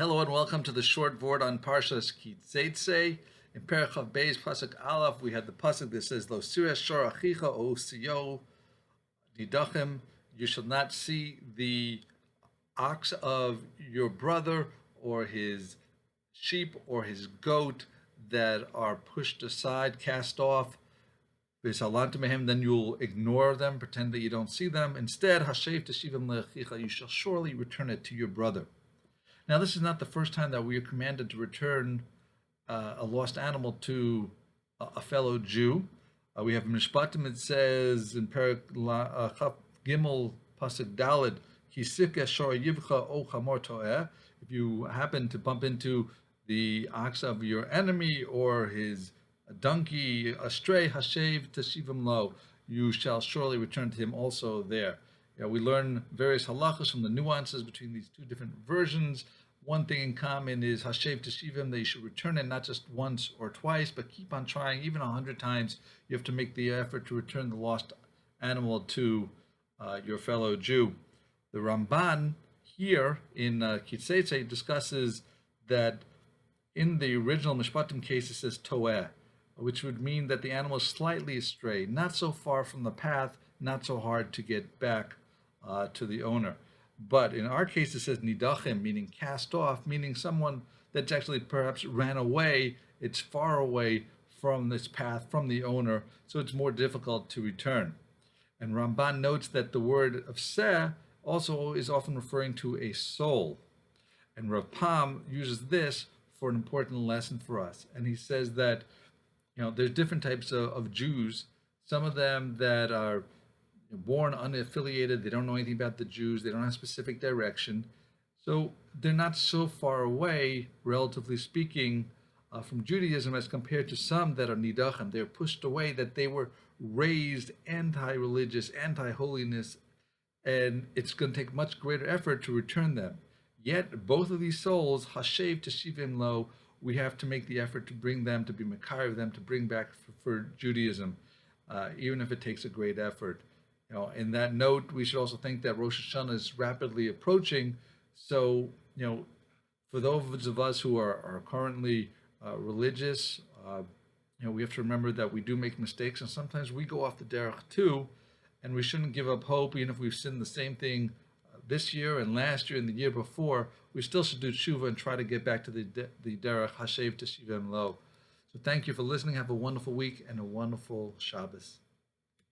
Hello and welcome to the short Vort on Parshas Seitzei. In Parachav Beis Pasuk Aleph, we had the pasuk that says, "Lo sireh shor achicha o siyo didachem." You shall not see the ox of your brother or his sheep or his goat that are pushed aside, cast off. Then you'll ignore them, pretend that you don't see them. Instead, hashev teshivim le'achicha, you shall surely return it to your brother. Now, this is not the first time that we are commanded to return a lost animal to a fellow Jew. We have Mishpatim, it says in Perak Chaf Gimel Pasuk Daled, Kisika Shor Yivcha O Chamor Toeh. If you happen to bump into the ox of your enemy or his donkey astray, Hashev Teshivim Lo, you shall surely return to him also there. We learn various halachas from the nuances between these two different versions. One thing in common is hashev teshivim, that you should return it not just once or twice, but keep on trying. Even 100 times, you have to make the effort to return the lost animal to your fellow Jew. The Ramban here in Seitzei discusses that in the original Mishpatim case it says toeh, which would mean that the animal is slightly astray, not so far from the path, not so hard to get back to the owner. But in our case, it says nidachim, meaning cast off, meaning someone that's actually perhaps ran away. It's far away from this path, from the owner, so it's more difficult to return. And Ramban notes that the word of seh also is often referring to a soul. And Rav Pam uses this for an important lesson for us. And he says that, there's different types of Jews, some of them that are born unaffiliated, they don't know anything about the Jews, they don't have specific direction, so they're not so far away, relatively speaking, from Judaism as compared to some that are nidachim. They're pushed away, that they were raised anti-religious, anti-holiness, and it's going to take much greater effort to return them. Yet both of these souls, hashev teshivim lo, we have to make the effort to bring them, to be mekayv them, to bring back for Judaism, even if it takes a great effort. In that note, we should also think that Rosh Hashanah is rapidly approaching. So, for those of us who are currently religious, we have to remember that we do make mistakes, and sometimes we go off the derech too, and we shouldn't give up hope. Even if we've sinned the same thing this year and last year and the year before, we still should do tshuva and try to get back to the derech hashev teshivim lo. So thank you for listening. Have a wonderful week and a wonderful Shabbos.